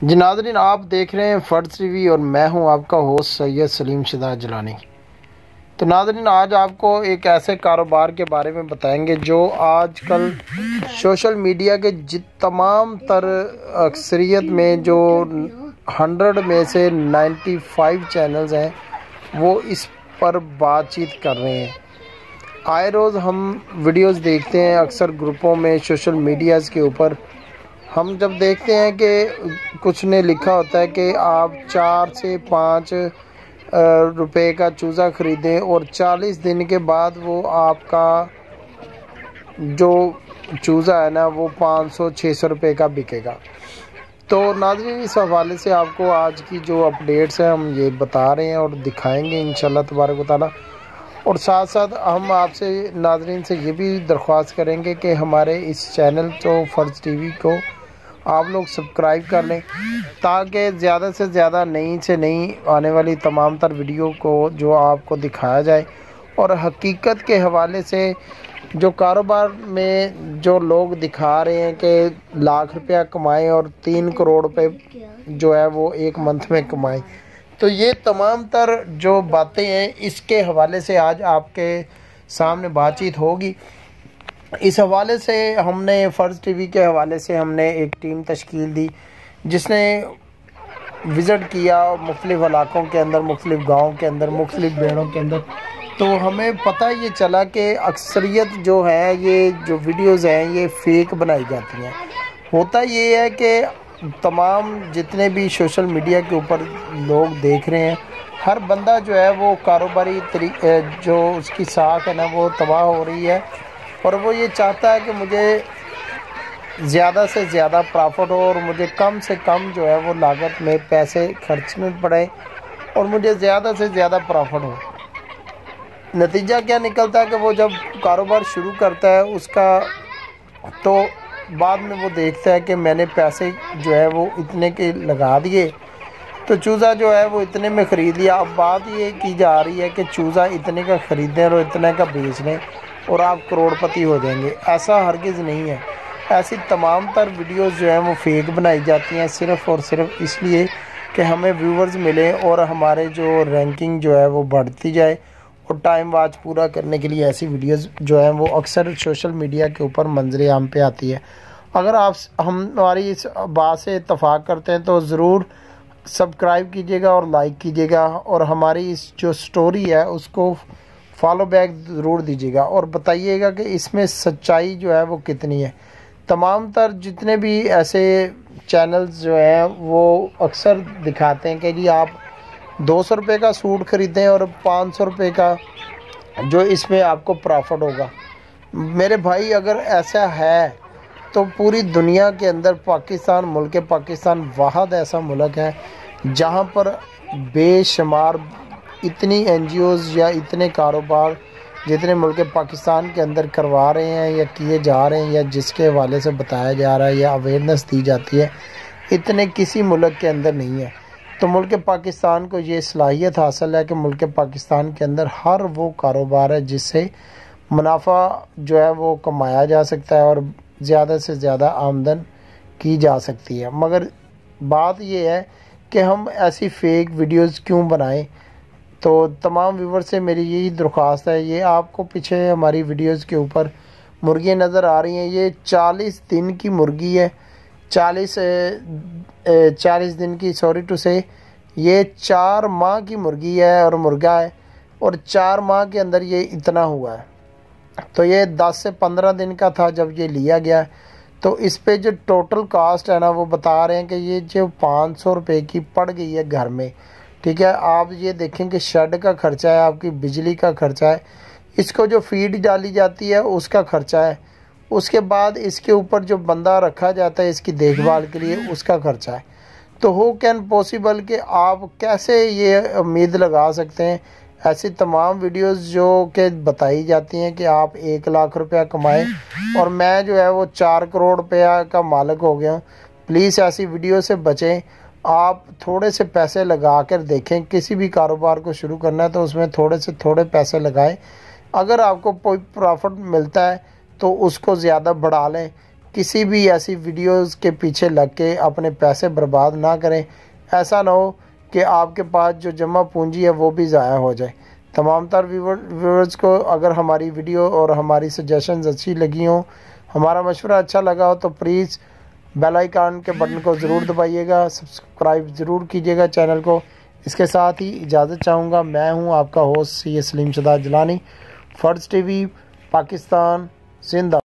जी नाज़रीन, आप देख रहे हैं फ़र्ज़ टीवी और मैं हूं आपका होस्ट सैयद सलीम शिदात जिलानी। तो नाज़रीन, आज आपको एक ऐसे कारोबार के बारे में बताएंगे जो आजकल सोशल मीडिया के तमाम तर अक्सरियत में जो 100 में से 95 चैनल्स हैं वो इस पर बातचीत कर रहे हैं। आए रोज़ हम वीडियोस देखते हैं अक्सर ग्रुपों में सोशल मीडियाज़ के ऊपर। हम जब देखते हैं कि कुछ ने लिखा होता है कि आप 4 से 5 रुपए का चूज़ा ख़रीदें और 40 दिन के बाद वो आपका जो चूज़ा है ना वो 500-600 रुपए का बिकेगा। तो नाज़रीन, इस हवाले से आपको आज की जो अपडेट्स हैं हम ये बता रहे हैं और दिखाएंगे इंशाल्लाह तबारक व तआला। और साथ साथ हम आपसे नाज़रीन से ये भी दरख्वास्त करेंगे कि हमारे इस चैनल जो फ़र्ज़ टीवी को आप लोग सब्सक्राइब कर लें ताकि ज़्यादा से ज़्यादा नई से नई आने वाली तमाम तर वीडियो को जो आपको दिखाया जाए। और हकीकत के हवाले से जो कारोबार में जो लोग दिखा रहे हैं कि लाख रुपया कमाएं और 3 करोड़ रुपए जो है वो एक मंथ में कमाएं, तो ये तमाम तर जो बातें हैं इसके हवाले से आज आपके सामने बातचीत होगी। इस हवाले से हमने फ़र्ज़ टीवी के हवाले से हमने एक टीम तश्कील दी जिसने विज़िट किया मुख्तलिफ़ इलाक़ों के अंदर, मुख्तलिफ़ गाँव के अंदर, मुख्तलिफ़ बेड़ों के अंदर। तो हमें पता ये चला कि अक्सरियत जो है ये जो वीडियोज़ हैं ये फ़ेक बनाई जाती हैं। होता ये है कि तमाम जितने भी सोशल मीडिया के ऊपर लोग देख रहे हैं, हर बंदा जो है वो कारोबारी जो उसकी साख है ना वो तबाह हो रही है और वो ये चाहता है कि मुझे ज़्यादा से ज़्यादा प्रॉफिट हो और मुझे कम से कम जो है वो लागत में पैसे खर्चने पड़े और मुझे ज़्यादा से ज़्यादा प्रॉफिट हो। नतीजा क्या निकलता है कि वो जब कारोबार शुरू करता है उसका तो बाद में वो देखता है कि मैंने पैसे जो है वो इतने के लगा दिए, तो चूज़ा जो है वो इतने में ख़रीद लिया। अब बात ये की जा रही है कि चूज़ा इतने का ख़रीदें और इतने का बेच लें और आप करोड़पति हो जाएंगे। ऐसा हरगिज़ नहीं है। ऐसी तमाम तर वीडियोस जो हैं वो फ़ेक बनाई जाती हैं सिर्फ़ और सिर्फ इसलिए कि हमें व्यूवर्स मिलें और हमारे जो रैंकिंग जो है वो बढ़ती जाए। और टाइम वाच पूरा करने के लिए ऐसी वीडियोस जो हैं वो अक्सर सोशल मीडिया के ऊपर मंजर आम पे आती है। अगर आप हमारी इस बात से इत्तफ़ाक़ करते हैं तो ज़रूर सब्सक्राइब कीजिएगा और लाइक कीजिएगा और हमारी इस जो स्टोरी है उसको फॉलो बैक ज़रूर दीजिएगा और बताइएगा कि इसमें सच्चाई जो है वो कितनी है। तमाम तर जितने भी ऐसे चैनल्स जो हैं वो अक्सर दिखाते हैं कि जी आप 200 रुपये का सूट ख़रीदें और 500 रुपये का जो इसमें आपको प्रॉफिट होगा। मेरे भाई, अगर ऐसा है तो पूरी दुनिया के अंदर पाकिस्तान, मुल्क पाकिस्तान वाहद ऐसा मुल्क है जहाँ पर बेशुमार इतनी NGOs या इतने कारोबार जितने मुल्क पाकिस्तान के अंदर करवा रहे हैं या किए जा रहे हैं या जिसके हवाले से बताया जा रहा है या अवेयरनेस दी जाती है, इतने किसी मुल्क के अंदर नहीं है। तो मुल्क पाकिस्तान को ये सलाहियत हासिल है कि मुल्क पाकिस्तान के अंदर हर वो कारोबार है जिससे मुनाफा जो है वो कमाया जा सकता है और ज़्यादा से ज़्यादा आमदन की जा सकती है। मगर बात ये है कि हम ऐसी फ़ेक वीडियोस क्यों बनाएं। तो तमाम व्यूवर से मेरी यही दरख्वास्त है, ये आपको पीछे हमारी वीडियोस के ऊपर मुर्गियाँ नज़र आ रही हैं, ये 40 दिन की मुर्गी है। 40 दिन की, सॉरी टू से, ये 4 माह की मुर्गी है और मुर्गा है और 4 माह के अंदर ये इतना हुआ है। तो ये 10 से 15 दिन का था जब ये लिया गया। तो इस पे जो टोटल कास्ट है ना वो बता रहे हैं कि ये जो 500 रुपये की पड़ गई है घर में। ठीक है, आप ये देखें कि शेड का ख़र्चा है, आपकी बिजली का ख़र्चा है, इसको जो फीड डाली जाती है उसका ख़र्चा है, उसके बाद इसके ऊपर जो बंदा रखा जाता है इसकी देखभाल के लिए उसका ख़र्चा है। तो हो कैन पॉसिबल कि आप कैसे ये उम्मीद लगा सकते हैं ऐसी तमाम वीडियोस जो कि बताई जाती हैं कि आप 1 लाख रुपया कमाएं और मैं जो है वो 4 करोड़ रुपया का मालिक हो गया हूँ। प्लीज़ ऐसी वीडियो से बचें। आप थोड़े से पैसे लगा कर देखें। किसी भी कारोबार को शुरू करना है तो उसमें थोड़े से थोड़े पैसे लगाएं। अगर आपको कोई प्रॉफिट मिलता है तो उसको ज़्यादा बढ़ा लें किसी भी ऐसी वीडियोस के पीछे लग के अपने पैसे बर्बाद ना करें। ऐसा ना हो कि आपके पास जो जमा पूंजी है वो भी ज़ाया हो जाए। तमाम तर व्यूअर्स को अगर हमारी वीडियो और हमारी सजेशंस अच्छी लगी हों, हमारा मशवरा अच्छा लगा हो, तो प्लीज़ बेल आइकन के बटन को ज़रूर दबाइएगा, सब्सक्राइब ज़रूर कीजिएगा चैनल को। इसके साथ ही इजाज़त चाहूँगा। मैं हूँ आपका होस्ट सैयद सलीम शुदा जिलानी, फर्ज टीवी, पाकिस्तान, जिंदा।